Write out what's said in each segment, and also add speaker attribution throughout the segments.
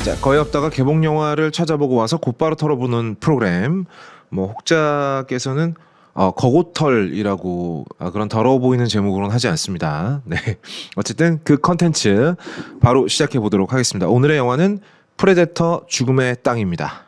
Speaker 1: 자, 거의 없다가 개봉 영화를 찾아보고 와서 곧바로 털어보는 프로그램. 뭐 혹자께서는 거고털이라고 그런 더러워 보이는 제목으로는 하지 않습니다. 네, 어쨌든 그 컨텐츠 바로 시작해 보도록 하겠습니다. 오늘의 영화는 프레데터 죽음의 땅입니다.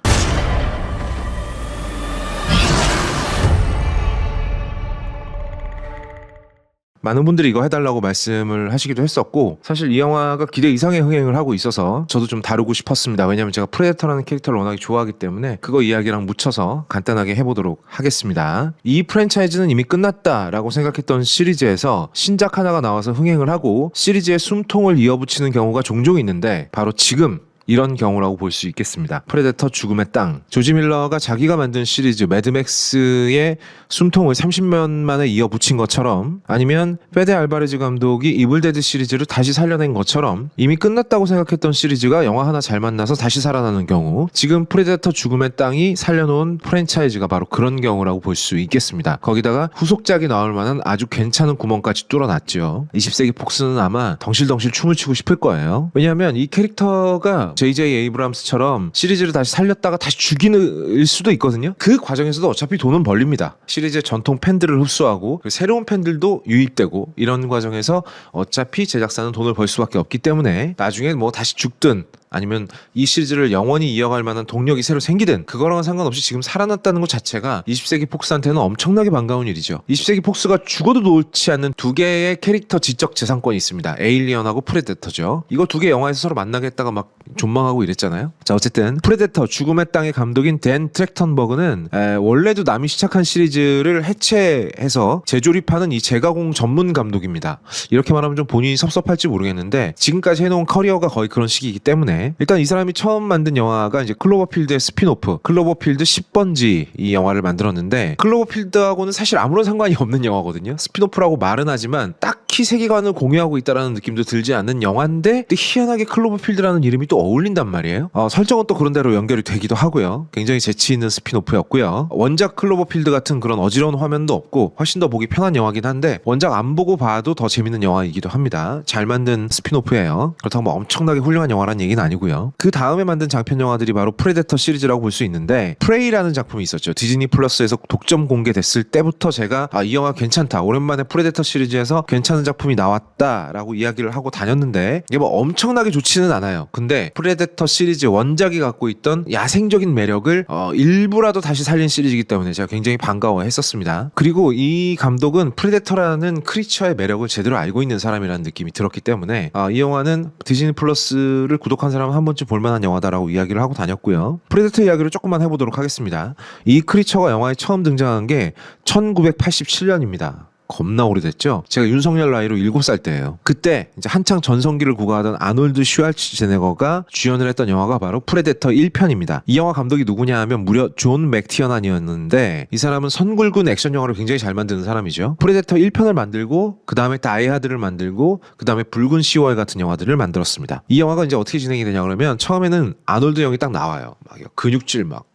Speaker 1: 많은 분들이 이거 해달라고 말씀을 하시기도 했었고, 사실 이 영화가 기대 이상의 흥행을 하고 있어서 저도 좀 다루고 싶었습니다. 왜냐면 제가 프레데터라는 캐릭터를 워낙에 좋아하기 때문에 그거 이야기랑 묻혀서 간단하게 해보도록 하겠습니다. 이 프랜차이즈는 이미 끝났다라고 생각했던 시리즈에서 신작 하나가 나와서 흥행을 하고 시리즈의 숨통을 이어붙이는 경우가 종종 있는데, 바로 지금 이런 경우라고 볼 수 있겠습니다. 프레데터 죽음의 땅. 조지 밀러가 자기가 만든 시리즈 매드맥스의 숨통을 30년 만에 이어붙인 것처럼, 아니면 페데 알바레즈 감독이 이블데드 시리즈를 다시 살려낸 것처럼 이미 끝났다고 생각했던 시리즈가 영화 하나 잘 만나서 다시 살아나는 경우, 지금 프레데터 죽음의 땅이 살려놓은 프랜차이즈가 바로 그런 경우라고 볼 수 있겠습니다. 거기다가 후속작이 나올 만한 아주 괜찮은 구멍까지 뚫어놨죠. 20세기 폭스는 아마 덩실덩실 춤을 추고 싶을 거예요. 왜냐하면 이 캐릭터가 J.J. 에이브람스처럼 시리즈를 다시 살렸다가 다시 죽이는 수도 있거든요. 그 과정에서도 어차피 돈은 벌립니다. 시리즈의 전통 팬들을 흡수하고 새로운 팬들도 유입되고, 이런 과정에서 어차피 제작사는 돈을 벌 수밖에 없기 때문에 나중에 뭐 다시 죽든 아니면 이 시리즈를 영원히 이어갈 만한 동력이 새로 생기든 그거랑은 상관없이 지금 살아났다는 것 자체가 20세기 폭스한테는 엄청나게 반가운 일이죠. 20세기 폭스가 죽어도 놓지 않는 두 개의 캐릭터 지적 재산권이 있습니다. 에일리언하고 프레데터죠. 이거 두 개 영화에서 서로 만나겠다가 막 존망하고 이랬잖아요. 자, 어쨌든 프레데터 죽음의 땅의 감독인 댄 트랙턴버그는 원래도 남이 시작한 시리즈를 해체해서 재조립하는 이 재가공 전문 감독입니다. 이렇게 말하면 좀 본인이 섭섭할지 모르겠는데, 지금까지 해놓은 커리어가 거의 그런 식이기 때문에 일단 이 사람이 처음 만든 영화가 이제 클로버필드의 스피노프, 클로버필드 10번지 이 영화를 만들었는데, 클로버필드하고는 사실 아무런 상관이 없는 영화거든요. 스피노프라고 말은 하지만 딱히 세계관을 공유하고 있다라는 느낌도 들지 않는 영화인데, 근데 희한하게 클로버필드라는 이름이 또 어울린단 말이에요. 설정은 또 그런 대로 연결이 되기도 하고요. 굉장히 재치 있는 스피노프였고요. 원작 클로버필드 같은 그런 어지러운 화면도 없고 훨씬 더 보기 편한 영화긴 한데, 원작 안 보고 봐도 더 재밌는 영화이기도 합니다. 잘 만든 스피노프예요. 그렇다고 뭐 엄청나게 훌륭한 영화란 얘기는 아니고요. 그 다음에 만든 장편 영화들이 바로 프레데터 시리즈라고 볼 수 있는데, 프레이라는 작품이 있었죠. 디즈니 플러스에서 독점 공개됐을 때부터 제가 이 영화 괜찮다, 오랜만에 프레데터 시리즈에서 괜찮은 작품이 나왔다라고 이야기를 하고 다녔는데, 이게 뭐 엄청나게 좋지는 않아요. 근데 프레데터 시리즈 원작이 갖고 있던 야생적인 매력을 일부라도 다시 살린 시리즈이기 때문에 제가 굉장히 반가워했었습니다. 그리고 이 감독은 프레데터라는 크리처의 매력을 제대로 알고 있는 사람이라는 느낌이 들었기 때문에 이 영화는 디즈니 플러스를 구독한 사람은 한 번쯤 볼만한 영화다라고 이야기를 하고 다녔고요. 프레데터 이야기를 조금만 해보도록 하겠습니다. 이 크리처가 영화에 처음 등장한 게 1987년입니다. 겁나 오래됐죠? 제가 윤석열 나이로 7살 때예요. 그때 이제 한창 전성기를 구가하던 아놀드 슈왈츠제네거가 주연을 했던 영화가 바로 프레데터 1편입니다. 이 영화 감독이 누구냐 하면 무려 존 맥티어난이었는데, 이 사람은 선굴군 액션 영화를 굉장히 잘 만드는 사람이죠. 프레데터 1편을 만들고 그 다음에 다이하드를 만들고 그 다음에 붉은 10월 같은 영화들을 만들었습니다. 이 영화가 이제 어떻게 진행이 되냐 그러면, 처음에는 아놀드 형이 딱 나와요. 막 근육질 막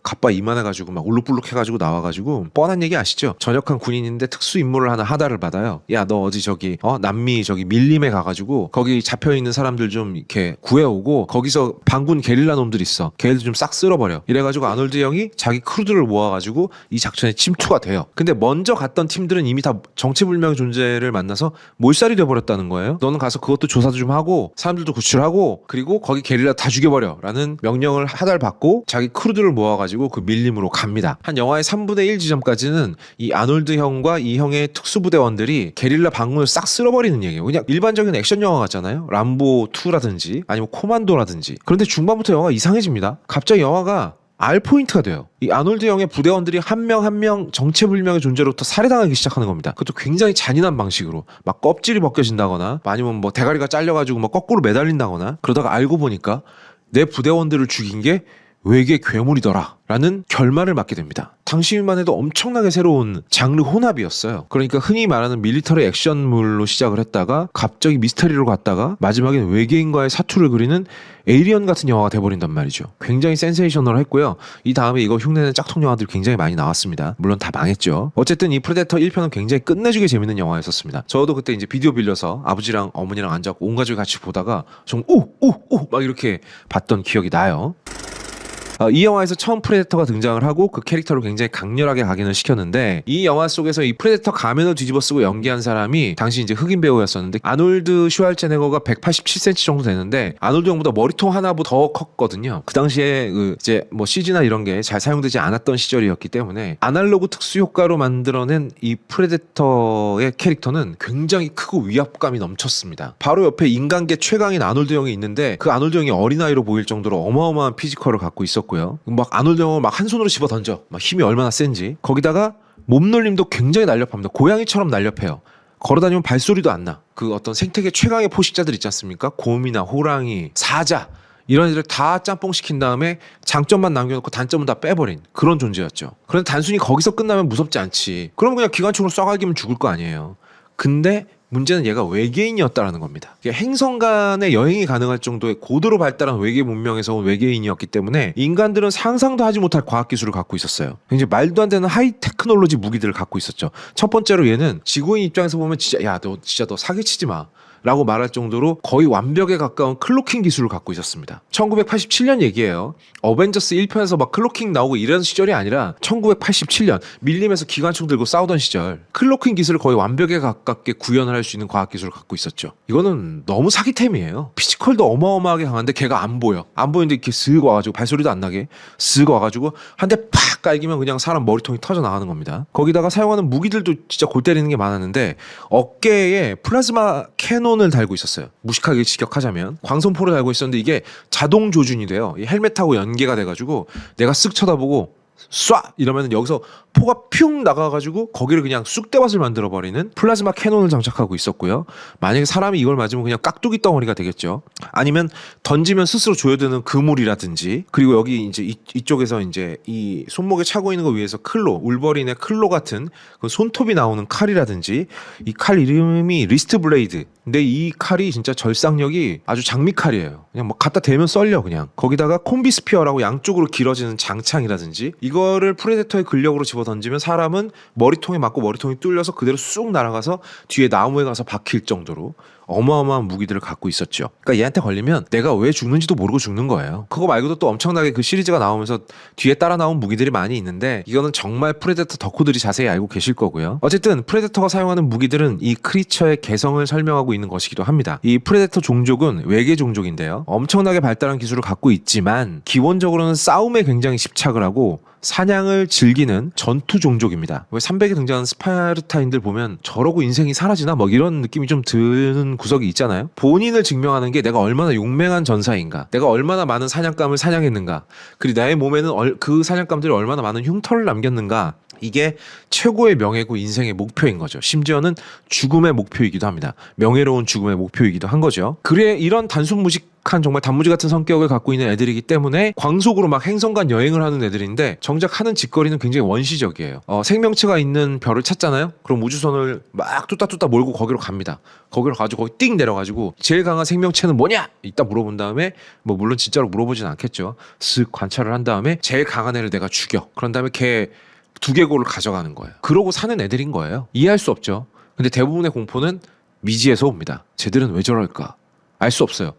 Speaker 1: 갑바 이만해가지고 막 울룩불룩 해가지고 나와가지고, 뻔한 얘기 아시죠? 전역한 군인인데 특수 임무를 하나 하다를 받아요. 야, 너 어디 저기 남미 저기 밀림에 가가지고 거기 잡혀있는 사람들 좀 이렇게 구해오고, 거기서 반군 게릴라 놈들 있어, 걔들 좀 싹 쓸어버려. 이래가지고 아놀드 형이 자기 크루들을 모아가지고 이 작전에 침투가 돼요. 근데 먼저 갔던 팀들은 이미 다 정체불명의 존재를 만나서 몰살이 돼버렸다는 거예요. 너는 가서 그것도 조사도 좀 하고 사람들도 구출하고, 그리고 거기 게릴라 다 죽여버려 라는 명령을 하달 받고 자기 크루들을 모아가지고 그 밀림으로 갑니다. 한 영화의 3분의 1 지점까지는 이 아놀드 형과 이 형의 특수부대원들이 게릴라 반군을 싹 쓸어버리는 얘기예요. 그냥 일반적인 액션 영화 같잖아요. 람보 2라든지 아니면 코만도라든지. 그런데 중반부터 영화가 이상해집니다. 갑자기 영화가 R 포인트가 돼요. 이 아놀드 형의 부대원들이 한 명 한 명 정체불명의 존재로부터 살해당하기 시작하는 겁니다. 그것도 굉장히 잔인한 방식으로, 막 껍질이 벗겨진다거나 아니면 뭐 대가리가 잘려가지고 막 거꾸로 매달린다거나. 그러다가 알고 보니까 내 부대원들을 죽인 게 외계 괴물이더라 라는 결말을 맞게 됩니다. 당시만 해도 엄청나게 새로운 장르 혼합이었어요. 그러니까 흔히 말하는 밀리터리 액션물로 시작을 했다가 갑자기 미스터리로 갔다가 마지막엔 외계인과의 사투를 그리는 에이리언 같은 영화가 돼버린단 말이죠. 굉장히 센세이셔널했고요. 이 다음에 이거 흉내내는 짝퉁 영화들이 굉장히 많이 나왔습니다. 물론 다 망했죠. 어쨌든 이 프레데터 1편은 굉장히 끝내주게 재밌는 영화였었습니다. 저도 그때 이제 비디오 빌려서 아버지랑 어머니랑 앉아서 온 가족이 같이 보다가 좀 오 막 이렇게 봤던 기억이 나요. 이 영화에서 처음 프레데터가 등장을 하고 그 캐릭터를 굉장히 강렬하게 각인을 시켰는데, 이 영화 속에서 이 프레데터 가면을 뒤집어 쓰고 연기한 사람이 당시 이제 흑인 배우였었는데 아놀드 슈왈제네거가 187cm 정도 되는데 아놀드 형보다 머리통 하나보다 더 컸거든요. 그 당시에 이제 뭐 CG나 이런 게 잘 사용되지 않았던 시절이었기 때문에 아날로그 특수 효과로 만들어낸 이 프레데터의 캐릭터는 굉장히 크고 위압감이 넘쳤습니다. 바로 옆에 인간계 최강인 아놀드 형이 있는데 그 아놀드 형이 어린아이로 보일 정도로 어마어마한 피지컬을 갖고 있었고 막 아놀드 형을 막 한 손으로 집어 던져. 막 힘이 얼마나 센지. 거기다가 몸놀림도 굉장히 날렵합니다. 고양이처럼 날렵해요. 걸어다니면 발소리도 안 나. 그 어떤 생태계 최강의 포식자들 있지 않습니까? 곰이나 호랑이, 사자 이런 애들 다 짬뽕 시킨 다음에 장점만 남겨놓고 단점은 다 빼버린 그런 존재였죠. 그런데 단순히 거기서 끝나면 무섭지 않지. 그럼 그냥 기관총으로 쏴갈기면 죽을 거 아니에요. 근데 문제는 얘가 외계인이었다라는 겁니다. 행성 간의 여행이 가능할 정도의 고도로 발달한 외계 문명에서 온 외계인이었기 때문에 인간들은 상상도 하지 못할 과학기술을 갖고 있었어요. 굉장히 말도 안 되는 하이 테크놀로지 무기들을 갖고 있었죠. 첫 번째로 얘는 지구인 입장에서 보면 진짜 야, 너 사기치지 마 라고 말할 정도로 거의 완벽에 가까운 클로킹 기술을 갖고 있었습니다. 1987년 얘기예요. 어벤져스 1편에서 막 클로킹 나오고 이런 시절이 아니라 1987년 밀림에서 기관총 들고 싸우던 시절 클로킹 기술을 거의 완벽에 가깝게 구현을 할 수 있는 과학기술을 갖고 있었죠. 이거는 너무 사기템이에요. 피지컬도 어마어마하게 강한데 걔가 안 보이는데 이렇게 쓱 와가지고 발소리도 안 나게 쓱 와가지고 한 대 팍 깔기면 그냥 사람 머리통이 터져 나가는 겁니다. 거기다가 사용하는 무기들도 진짜 골 때리는 게 많았는데 어깨에 플라즈마 캐논을 달고 있었어요. 무식하게 직역하자면 광선포를 달고 있었는데 이게 자동 조준이 돼요. 이 헬멧하고 연계가 돼가지고 내가 쓱 쳐다보고 쏴! 이러면 여기서 포가 퓨 나가가지고 거기를 그냥 쑥대밭을 만들어버리는 플라즈마 캐논을 장착하고 있었고요. 만약에 사람이 이걸 맞으면 그냥 깍두기 덩어리가 되겠죠. 아니면 던지면 스스로 조여드는 그물이라든지, 그리고 여기 이제 이쪽에서 이제 이 손목에 차고 있는 거 위에서 클로, 울버린의 클로 같은 그 손톱이 나오는 칼이라든지, 이 칼 이름이 리스트 블레이드. 근데 이 칼이 진짜 절삭력이 아주 장미칼이에요. 그냥 뭐 갖다 대면 썰려 그냥. 거기다가 콤비스피어라고 양쪽으로 길어지는 장창이라든지, 이거를 프레데터의 근력으로 집어 던지면 사람은 머리통에 맞고 머리통이 뚫려서 그대로 쑥 날아가서 뒤에 나무에 가서 박힐 정도로 어마어마한 무기들을 갖고 있었죠. 그러니까 얘한테 걸리면 내가 왜 죽는지도 모르고 죽는 거예요. 그거 말고도 또 엄청나게 그 시리즈가 나오면서 뒤에 따라 나온 무기들이 많이 있는데 이거는 정말 프레데터 덕후들이 자세히 알고 계실 거고요. 어쨌든 프레데터가 사용하는 무기들은 이 크리처의 개성을 설명하고 있는 것이기도 합니다. 이 프레데터 종족은 외계 종족인데요. 엄청나게 발달한 기술을 갖고 있지만 기본적으로는 싸움에 굉장히 집착을 하고 사냥을 즐기는 전투 종족입니다. 왜 300에 등장하는 스파르타인들 보면 저러고 인생이 사라지나? 뭐 이런 느낌이 좀 드는 구석이 있잖아요. 본인을 증명하는 게 내가 얼마나 용맹한 전사인가, 내가 얼마나 많은 사냥감을 사냥했는가, 그리고 나의 몸에는 그 사냥감들이 얼마나 많은 흉터를 남겼는가, 이게 최고의 명예고 인생의 목표인 거죠. 심지어는 죽음의 목표이기도 합니다. 명예로운 죽음의 목표이기도 한 거죠. 그래 이런 단순 무식한 정말 단무지 같은 성격을 갖고 있는 애들이기 때문에 광속으로 막 행성간 여행을 하는 애들인데 정작 하는 짓거리는 굉장히 원시적이에요. 생명체가 있는 별을 찾잖아요. 그럼 우주선을 막 뚜따뚜따 몰고 거기로 갑니다. 거기로 가지고 거기 띵 내려가지고 제일 강한 생명체는 뭐냐? 이따 물어본 다음에 뭐 물론 진짜로 물어보진 않겠죠. 쓱 관찰을 한 다음에 제일 강한 애를 내가 죽여. 그런 다음에 걔 두개골을 가져가는 거예요. 그러고 사는 애들인 거예요. 이해할 수 없죠. 근데 대부분의 공포는 미지에서 옵니다. 쟤들은 왜 저럴까? 알 수 없어요.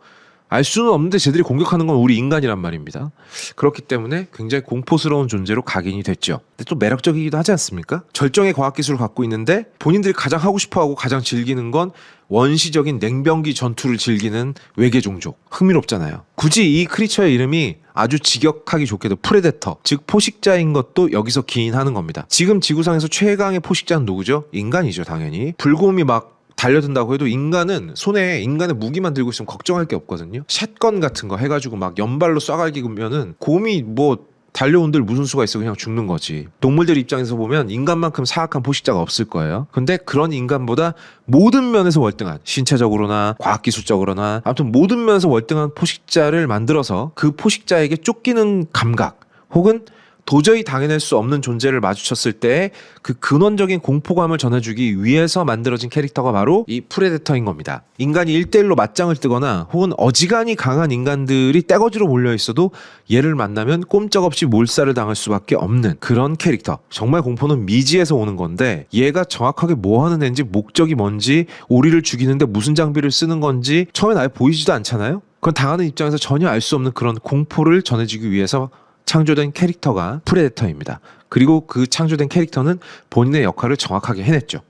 Speaker 1: 알 수는 없는데 쟤들이 공격하는 건 우리 인간이란 말입니다. 그렇기 때문에 굉장히 공포스러운 존재로 각인이 됐죠. 근데 또 매력적이기도 하지 않습니까? 절정의 과학기술을 갖고 있는데 본인들이 가장 하고 싶어하고 가장 즐기는 건 원시적인 냉병기 전투를 즐기는 외계 종족. 흥미롭잖아요. 굳이 이 크리처의 이름이 아주 직역하기 좋게도 프레데터, 즉 포식자인 것도 여기서 기인하는 겁니다. 지금 지구상에서 최강의 포식자는 누구죠? 인간이죠, 당연히. 불곰이 막 달려든다고 해도 인간은 손에 인간의 무기만 들고 있으면 걱정할 게 없거든요. 샷건 같은 거 해가지고 막 연발로 쏴갈기면은 곰이 뭐 달려온들 무슨 수가 있어. 그냥 죽는 거지. 동물들 입장에서 보면 인간만큼 사악한 포식자가 없을 거예요. 근데 그런 인간보다 모든 면에서 월등한, 신체적으로나 과학기술적으로나 아무튼 모든 면에서 월등한 포식자를 만들어서 그 포식자에게 쫓기는 감각 혹은 도저히 당해낼 수 없는 존재를 마주쳤을 때 그 근원적인 공포감을 전해주기 위해서 만들어진 캐릭터가 바로 이 프레데터인 겁니다. 인간이 1대1로 맞짱을 뜨거나 혹은 어지간히 강한 인간들이 떼거지로 몰려 있어도 얘를 만나면 꼼짝없이 몰살을 당할 수밖에 없는 그런 캐릭터. 정말 공포는 미지에서 오는 건데 얘가 정확하게 뭐 하는 애인지 목적이 뭔지 우리를 죽이는데 무슨 장비를 쓰는 건지 처음엔 아예 보이지도 않잖아요. 그건 당하는 입장에서 전혀 알 수 없는 그런 공포를 전해주기 위해서 창조된 캐릭터가 프레데터입니다. 그리고 그 창조된 캐릭터는 본인의 역할을 정확하게 해냈죠.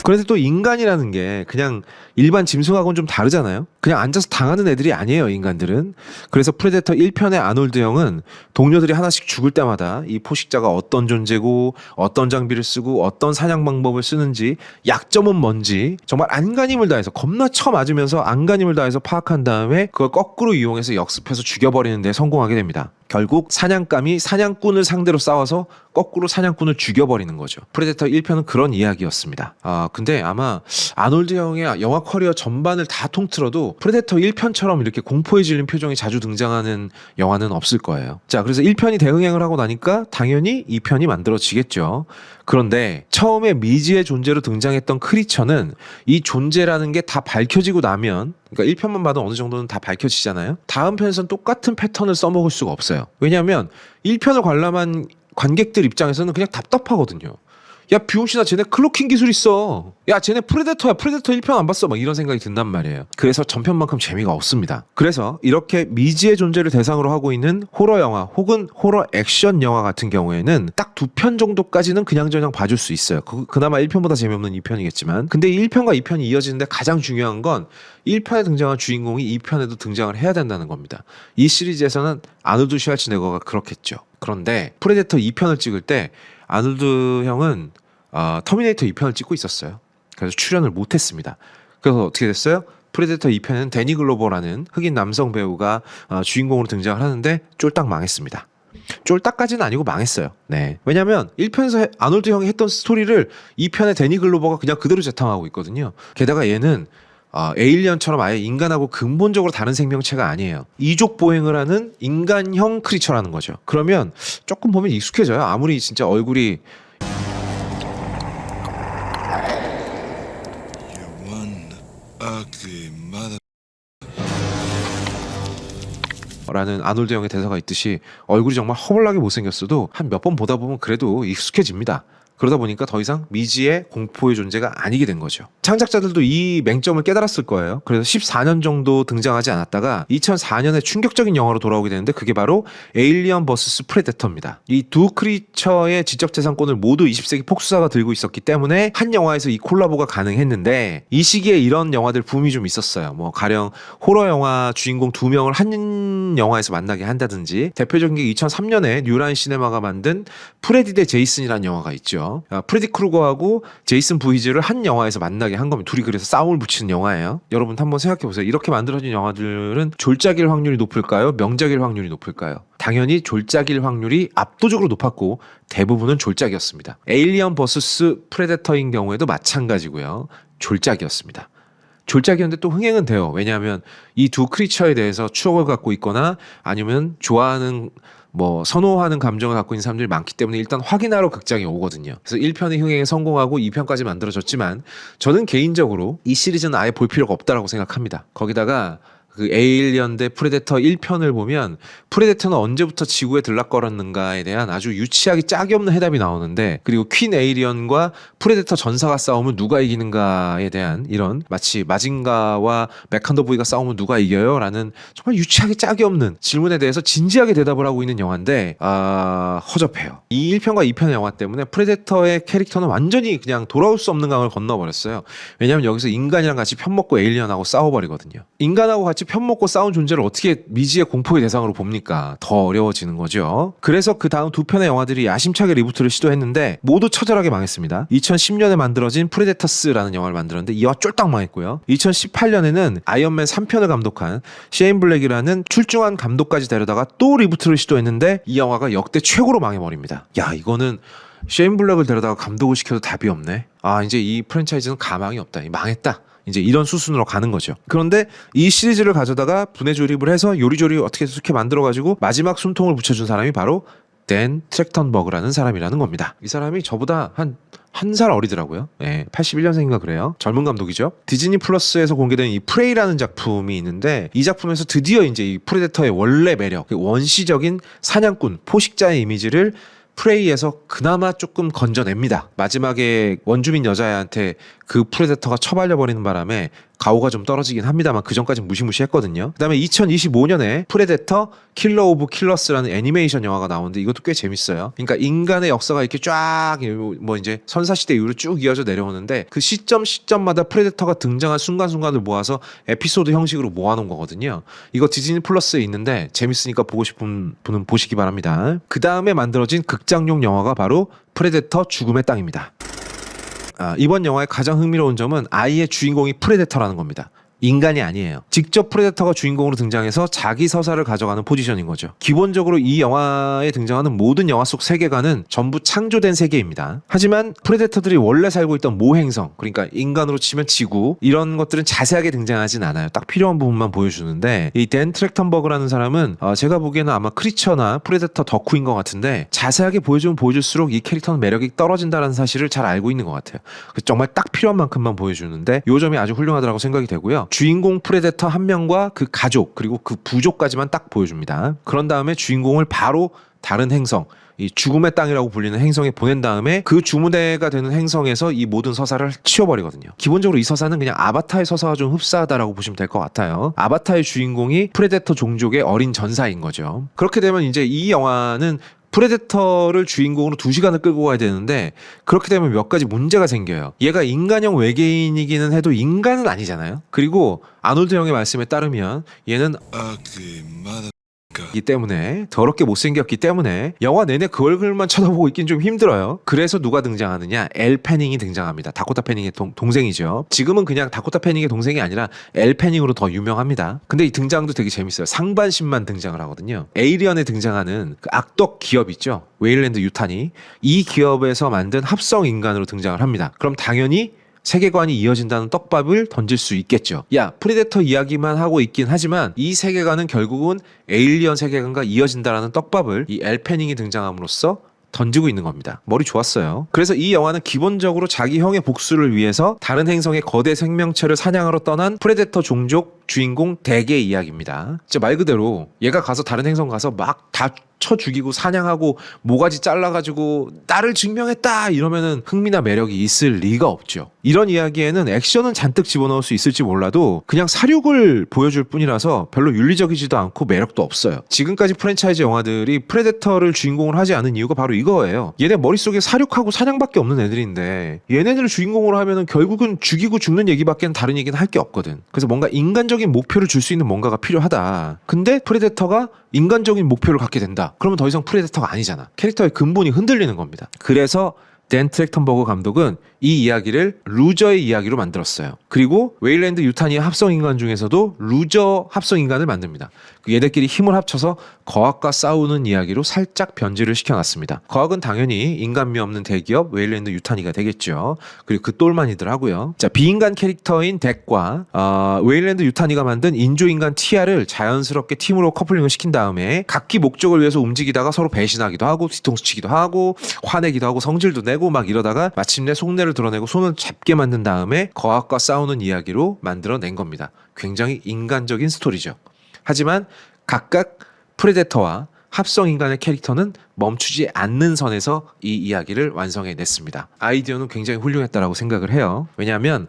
Speaker 1: 그런데 또 인간이라는 게 그냥 일반 짐승하고는 좀 다르잖아요. 그냥 앉아서 당하는 애들이 아니에요, 인간들은. 그래서 프레데터 1편의 아놀드 형은 동료들이 하나씩 죽을 때마다 이 포식자가 어떤 존재고 어떤 장비를 쓰고 어떤 사냥 방법을 쓰는지 약점은 뭔지 정말 안간힘을 다해서 겁나 쳐맞으면서 안간힘을 다해서 파악한 다음에 그걸 거꾸로 이용해서 역습해서 죽여버리는 데 성공하게 됩니다. 결국 사냥감이 사냥꾼을 상대로 싸워서 거꾸로 사냥꾼을 죽여버리는 거죠. 프레데터 1편은 그런 이야기였습니다. 근데 아마 아놀드 형의 영화 커리어 전반을 다 통틀어도 프레데터 1편처럼 이렇게 공포에 질린 표정이 자주 등장하는 영화는 없을 거예요. 자, 그래서 1편이 대흥행을 하고 나니까 당연히 2편이 만들어지겠죠. 그런데 처음에 미지의 존재로 등장했던 크리처는 이 존재라는 게 다 밝혀지고 나면, 그러니까 1편만 봐도 어느 정도는 다 밝혀지잖아요. 다음 편에서는 똑같은 패턴을 써먹을 수가 없어요. 왜냐하면 1편을 관람한 관객들 입장에서는 그냥 답답하거든요. 야, 비용씨나 쟤네 클로킹 기술 있어. 야, 쟤네 프레데터야. 프레데터 1편 안 봤어. 막 이런 생각이 든단 말이에요. 그래서 전편만큼 재미가 없습니다. 그래서 이렇게 미지의 존재를 대상으로 하고 있는 호러 영화 혹은 호러 액션 영화 같은 경우에는 딱 2편 정도까지는 그냥저냥 봐줄 수 있어요. 그나마 1편보다 재미없는 2편이겠지만. 근데 1편과 2편이 이어지는데 가장 중요한 건 1편에 등장한 주인공이 2편에도 등장을 해야 된다는 겁니다. 이 시리즈에서는 아놀드 슈왈츠네거가 그렇겠죠. 그런데 프레데터 2편을 찍을 때 아놀드 형은 터미네이터 2편을 찍고 있었어요. 그래서 출연을 못했습니다. 그래서 어떻게 됐어요? 프레데터 2편은 데니 글로버라는 흑인 남성 배우가 주인공으로 등장을 하는데 쫄딱 망했습니다. 쫄딱까지는 아니고 망했어요. 네. 왜냐면 1편에서 아놀드 형이 했던 스토리를 2편의 데니 글로버가 그냥 그대로 재탕하고 있거든요. 게다가 얘는 에일리언처럼 아예 인간하고 근본적으로 다른 생명체가 아니에요. 이족 보행을 하는 인간형 크리처라는 거죠. 그러면 조금 보면 익숙해져요. 아무리 진짜 얼굴이 라는 아놀드 형의 대사가 있듯이 얼굴이 정말 허벌나게 못생겼어도 한 몇 번 보다 보면 그래도 익숙해집니다. 그러다 보니까 더 이상 미지의 공포의 존재가 아니게 된 거죠. 창작자들도 이 맹점을 깨달았을 거예요. 그래서 14년 정도 등장하지 않았다가 2004년에 충격적인 영화로 돌아오게 되는데 그게 바로 에일리언 vs 프레데터입니다. 이 두 크리처의 지적재산권을 모두 20세기 폭수사가 들고 있었기 때문에 한 영화에서 이 콜라보가 가능했는데 이 시기에 이런 영화들 붐이 좀 있었어요. 뭐 가령 호러 영화 주인공 2명을 한 영화에서 만나게 한다든지 대표적인 게 2003년에 뉴라인 시네마가 만든 프레디 대 제이슨이라는 영화가 있죠. 프레디 크루거하고 제이슨 브이즈를 한 영화에서 만나게 한 겁니다. 둘이 그래서 싸움을 붙이는 영화예요. 여러분 한번 생각해 보세요. 이렇게 만들어진 영화들은 졸작일 확률이 높을까요? 명작일 확률이 높을까요? 당연히 졸작일 확률이 압도적으로 높았고 대부분은 졸작이었습니다. 에일리언 vs 프레데터인 경우에도 마찬가지고요. 졸작이었습니다. 졸작이었는데 또 흥행은 돼요. 왜냐하면 이 두 크리처에 대해서 추억을 갖고 있거나 아니면 좋아하는 선호하는 감정을 갖고 있는 사람들이 많기 때문에 일단 확인하러 극장에 오거든요. 그래서 1편의 흥행에 성공하고 2편까지 만들어졌지만 저는 개인적으로 이 시리즈는 아예 볼 필요가 없다라고 생각합니다. 거기다가 그 에일리언 대 프레데터 1편을 보면 프레데터는 언제부터 지구에 들락거렸는가에 대한 아주 유치하기 짝이 없는 해답이 나오는데, 그리고 퀸 에이리언과 프레데터 전사가 싸우면 누가 이기는가에 대한 이런 마치 마징가와 메칸더부이가 싸우면 누가 이겨요? 라는 정말 유치하기 짝이 없는 질문에 대해서 진지하게 대답을 하고 있는 영화인데 허접해요. 이 1편과 2편의 영화 때문에 프레데터의 캐릭터는 완전히 그냥 돌아올 수 없는 강을 건너버렸어요. 왜냐하면 여기서 인간이랑 같이 편먹고 에일리언하고 싸워버리거든요. 인간하고 같이 편먹고 싸운 존재를 어떻게 미지의 공포의 대상으로 봅니까? 더 어려워지는 거죠. 그래서 그 다음 두 편의 영화들이 야심차게 리부트를 시도했는데 모두 처절하게 망했습니다. 2010년에 만들어진 프레데터스라는 영화를 만들었는데 이 영화 쫄딱 망했고요. 2018년에는 아이언맨 3편을 감독한 셰인 블랙이라는 출중한 감독까지 데려다가 또 리부트를 시도했는데 이 영화가 역대 최고로 망해버립니다. 야, 이거는 셰인 블랙을 데려다가 감독을 시켜도 답이 없네. 아, 이제 이 프랜차이즈는 가망이 없다. 망했다. 이제 이런 수순으로 가는 거죠. 그런데 이 시리즈를 가져다가 분해 조립을 해서 요리조리 어떻게 좋게 만들어가지고 마지막 숨통을 붙여준 사람이 바로 댄 트랙턴버그라는 사람이라는 겁니다. 이 사람이 저보다 한 살 어리더라고요. 네, 81년생인가 그래요. 젊은 감독이죠. 디즈니 플러스에서 공개된 이 프레이라는 작품이 있는데 이 작품에서 드디어 이제 이 프레데터의 원래 매력, 원시적인 사냥꾼, 포식자의 이미지를 프레이에서 그나마 조금 건져냅니다. 마지막에 원주민 여자애한테 그 프레데터가 처발려버리는 바람에 가오가 좀 떨어지긴 합니다만 그 전까지는 무시무시했거든요. 그 다음에 2025년에 프레데터 킬러 오브 킬러스라는 애니메이션 영화가 나오는데 이것도 꽤 재밌어요. 그러니까 인간의 역사가 이렇게 쫙 뭐 이제 선사시대 이후로 쭉 이어져 내려오는데 그 시점마다 프레데터가 등장한 순간순간을 모아서 에피소드 형식으로 모아놓은 거거든요. 이거 디즈니 플러스에 있는데 재밌으니까 보고 싶은 분은 보시기 바랍니다. 그 다음에 만들어진 극장용 영화가 바로 프레데터 죽음의 땅입니다. 이번 영화의 가장 흥미로운 점은 아이의 주인공이 프레데터라는 겁니다. 인간이 아니에요. 직접 프레데터가 주인공으로 등장해서 자기 서사를 가져가는 포지션인 거죠. 기본적으로 이 영화에 등장하는 모든 영화 속 세계관은 전부 창조된 세계입니다. 하지만 프레데터들이 원래 살고 있던 모행성, 그러니까 인간으로 치면 지구, 이런 것들은 자세하게 등장하진 않아요. 딱 필요한 부분만 보여주는데 이 댄 트랙턴버그라는 사람은 제가 보기에는 아마 크리처나 프레데터 덕후인 것 같은데 자세하게 보여주면 보여줄수록 이 캐릭터는 매력이 떨어진다는 사실을 잘 알고 있는 것 같아요. 정말 딱 필요한 만큼만 보여주는데 이 점이 아주 훌륭하다고 생각이 되고요. 주인공 프레데터 한 명과 그 가족 그리고 그 부족까지만 딱 보여줍니다. 그런 다음에 주인공을 바로 다른 행성, 이 죽음의 땅이라고 불리는 행성에 보낸 다음에 그 주무대가 되는 행성에서 이 모든 서사를 치워버리거든요. 기본적으로 이 서사는 그냥 아바타의 서사와 좀 흡사하다라고 보시면 될 것 같아요. 아바타의 주인공이 프레데터 종족의 어린 전사인 거죠. 그렇게 되면 이제 이 영화는 프레데터를 주인공으로 2시간을 끌고 가야 되는데 그렇게 되면 몇 가지 문제가 생겨요. 얘가 인간형 외계인이기는 해도 인간은 아니잖아요. 그리고 아놀드 형의 말씀에 따르면 얘는 이 때문에 더럽게 못생겼기 때문에 영화 내내 그 얼굴만 쳐다보고 있긴 좀 힘들어요. 그래서 누가 등장하느냐? 엘 패닝이 등장합니다. 다코타 패닝의 동생이죠. 지금은 그냥 다코타 패닝의 동생이 아니라 엘 패닝으로 더 유명합니다. 근데 이 등장도 되게 재밌어요. 상반신만 등장을 하거든요. 에이리언에 등장하는 그 악덕 기업 있죠. 웨일랜드 유탄이 이 기업에서 만든 합성 인간으로 등장을 합니다. 그럼 당연히 세계관이 이어진다는 떡밥을 던질 수 있겠죠. 야, 프레데터 이야기만 하고 있긴 하지만 이 세계관은 결국은 에일리언 세계관과 이어진다라는 떡밥을 이 엘 패닝이 등장함으로써 던지고 있는 겁니다. 머리 좋았어요. 그래서 이 영화는 기본적으로 자기 형의 복수를 위해서 다른 행성의 거대 생명체를 사냥하러 떠난 프레데터 종족 주인공 덱의 이야기입니다. 진짜 말 그대로 얘가 가서 다른 행성 가서 막 다 쳐 죽이고 사냥하고 모가지 잘라가지고 나를 증명했다 이러면은 흥미나 매력이 있을 리가 없죠. 이런 이야기에는 액션은 잔뜩 집어넣을 수 있을지 몰라도 그냥 사륙을 보여줄 뿐이라서 별로 윤리적이지도 않고 매력도 없어요. 지금까지 프랜차이즈 영화들이 프레데터를 주인공으로 하지 않은 이유가 바로 이거예요. 얘네 머릿속에 사륙하고 사냥밖에 없는 애들인데 얘네들을 주인공으로 하면은 결국은 죽이고 죽는 얘기밖에 다른 얘기는 할 게 없거든. 그래서 뭔가 인간적인 목표를 줄 수 있는 뭔가가 필요하다. 근데 프레데터가 인간적인 목표를 갖게 된다. 그러면 더 이상 프레데터가 아니잖아. 캐릭터의 근본이 흔들리는 겁니다. 그래서 댄 트랙턴버그 감독은 이 이야기를 루저의 이야기로 만들었어요. 그리고 웨일랜드 유타니아 합성인간 중에서도 루저 합성인간을 만듭니다. 얘들끼리 힘을 합쳐서 거학과 싸우는 이야기로 살짝 변질을 시켜놨습니다. 거학은 당연히 인간미 없는 대기업 웨일랜드 유타니가 되겠죠. 그리고 그 똘만이들 하고요. 자, 비인간 캐릭터인 덱과 웨일랜드 유타니가 만든 인조인간 티아를 자연스럽게 팀으로 커플링을 시킨 다음에 각기 목적을 위해서 움직이다가 서로 배신하기도 하고 뒤통수 치기도 하고 화내기도 하고 성질도 내고 막 이러다가 마침내 속내를 드러내고 손을 잡게 만든 다음에 거학과 싸우는 이야기로 만들어낸 겁니다. 굉장히 인간적인 스토리죠. 하지만 각각 프레데터와 합성인간의 캐릭터는 멈추지 않는 선에서 이 이야기를 완성해냈습니다. 아이디어는 굉장히 훌륭했다라고 생각을 해요. 왜냐하면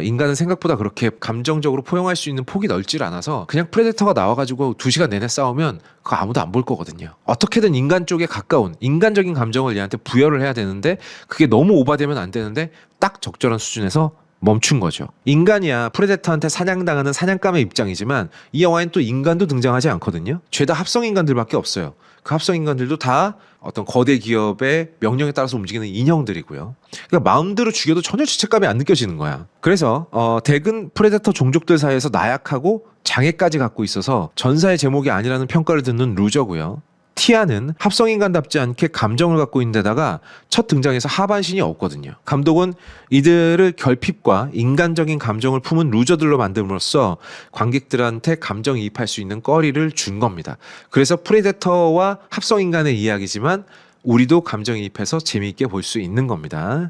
Speaker 1: 인간은 생각보다 그렇게 감정적으로 포용할 수 있는 폭이 넓질 않아서 그냥 프레데터가 나와가지고 2시간 내내 싸우면 그거 아무도 안 볼 거거든요. 어떻게든 인간 쪽에 가까운 인간적인 감정을 얘한테 부여를 해야 되는데 그게 너무 오바되면 안 되는데 딱 적절한 수준에서 멈춘 거죠. 인간이야 프레데터한테 사냥당하는 사냥감의 입장이지만 이 영화엔 또 인간도 등장하지 않거든요. 죄다 합성 인간들밖에 없어요. 그 합성 인간들도 다 어떤 거대 기업의 명령에 따라서 움직이는 인형들이고요. 그러니까 마음대로 죽여도 전혀 죄책감이 안 느껴지는 거야. 그래서 대근 프레데터 종족들 사이에서 나약하고 장애까지 갖고 있어서 전사의 제목이 아니라는 평가를 듣는 루저고요. 티아는 합성인간답지 않게 감정을 갖고 있는 데다가 첫 등장에서 하반신이 없거든요. 감독은 이들을 결핍과 인간적인 감정을 품은 루저들로 만듦으로써 관객들한테 감정이입할 수 있는 거리를 준 겁니다. 그래서 프레데터와 합성인간의 이야기지만 우리도 감정이입해서 재미있게 볼 수 있는 겁니다.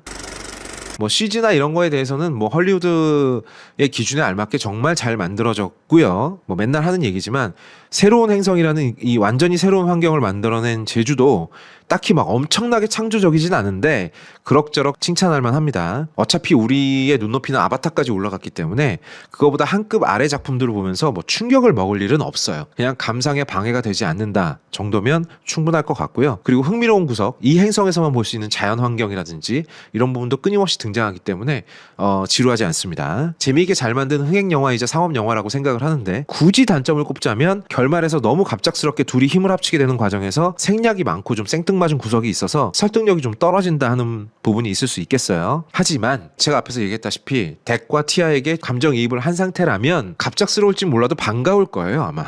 Speaker 1: 뭐 CG나 이런 거에 대해서는 뭐 헐리우드의 기준에 알맞게 정말 잘 만들어졌고요. 뭐 맨날 하는 얘기지만 새로운 행성이라는 이 완전히 새로운 환경을 만들어낸 제주도 딱히 막 엄청나게 창조적이진 않은데 그럭저럭 칭찬할 만합니다. 어차피 우리의 눈높이는 아바타까지 올라갔기 때문에 그거보다 한 급 아래 작품들을 보면서 뭐 충격을 먹을 일은 없어요. 그냥 감상에 방해가 되지 않는다 정도면 충분할 것 같고요. 그리고 흥미로운 구석, 이 행성에서만 볼 수 있는 자연 환경이라든지 이런 부분도 끊임없이 등장하기 때문에 지루하지 않습니다. 재미있게 잘 만든 흥행 영화이자 상업 영화라고 생각을 하는데 굳이 단점을 꼽자면 결말에서 너무 갑작스럽게 둘이 힘을 합치게 되는 과정에서 생략이 많고 좀 생뚱맞은 구석이 있어서 설득력이 좀 떨어진다 하는 부분이 있을 수 있겠어요. 하지만 제가 앞에서 얘기했다시피 덱과 티아에게 감정이입을 한 상태라면 갑작스러울지 몰라도 반가울 거예요 아마.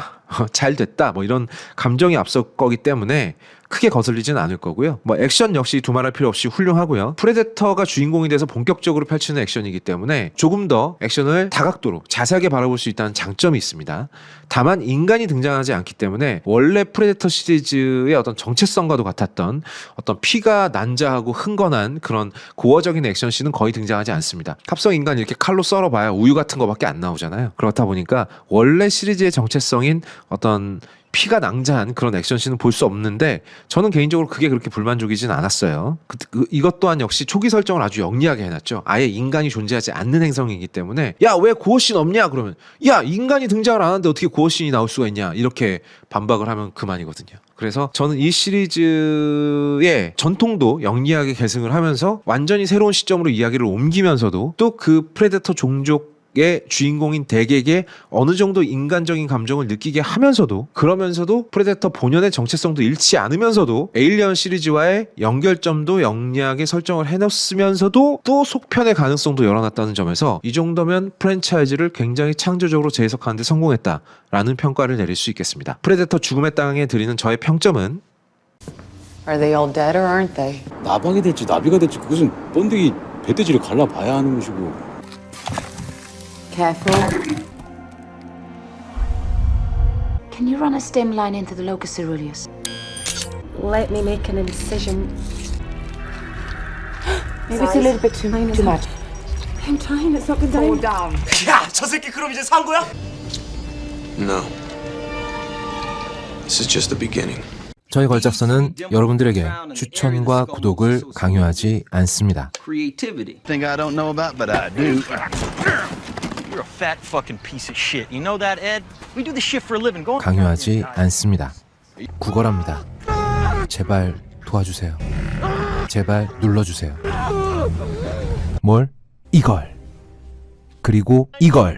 Speaker 1: 잘 됐다 뭐 이런 감정이 앞설 거기 때문에 크게 거슬리진 않을 거고요. 뭐 액션 역시 두말할 필요 없이 훌륭하고요. 프레데터가 주인공이 돼서 본격적으로 펼치는 액션이기 때문에 조금 더 액션을 다각도로 자세하게 바라볼 수 있다는 장점이 있습니다. 다만 인간이 등장하지 않기 때문에 원래 프레데터 시리즈의 어떤 정체성과도 같았던 어떤 피가 난자하고 흥건한 그런 고어적인 액션씬은 거의 등장하지 않습니다. 합성 인간 이렇게 칼로 썰어봐야 우유 같은 거밖에 안 나오잖아요. 그렇다 보니까 원래 시리즈의 정체성인 어떤 피가 낭자한 그런 액션씬은 볼 수 없는데 저는 개인적으로 그게 그렇게 불만족이진 않았어요. 이것 또한 역시 초기 설정을 아주 영리하게 해놨죠. 아예 인간이 존재하지 않는 행성이기 때문에 야 왜 고어씬 없냐 그러면 야 인간이 등장을 안 하는데 어떻게 고어씬이 나올 수가 있냐 이렇게 반박을 하면 그만이거든요. 그래서 저는 이 시리즈의 전통도 영리하게 계승을 하면서 완전히 새로운 시점으로 이야기를 옮기면서도 또 그 프레데터 종족 의 주인공인 덱에게 어느 정도 인간적인 감정을 느끼게 하면서도 그러면서도 프레데터 본연의 정체성도 잃지 않으면서도 에일리언 시리즈와의 연결점도 영리하게 설정을 해놨으면서도 또 속편의 가능성도 열어놨다는 점에서 이 정도면 프랜차이즈를 굉장히 창조적으로 재해석하는 데 성공했다라는 평가를 내릴 수 있겠습니다. 프레데터 죽음의 땅에 드리는 저의 평점은
Speaker 2: Are they all dead or aren't they?
Speaker 3: 나방이 될지 나비가 될지 그것은 번데기 배돼지를 갈라봐야 하는 것이고.
Speaker 2: Careful.
Speaker 4: Can you run a stem line into the locus coeruleus?
Speaker 5: Let me make an incision. Maybe it's a little bit too much. I'm trying, it's not going down.
Speaker 6: 야, 저 새끼 그럼 이제 산 거야?
Speaker 7: No. This is just the beginning.
Speaker 8: 저희 걸작서는 여러분들에게 추천과 구독을 강요하지 않습니다.
Speaker 6: Creativity.
Speaker 9: Think I don't know about, but I do.
Speaker 6: You're a fat fucking piece of shit. You know that, Ed? We do this shit for a living. Go.
Speaker 8: 강요하지 않습니다. 구걸합니다. 제발 도와주세요. 제발 눌러주세요. 뭘? 이걸. 그리고 이걸.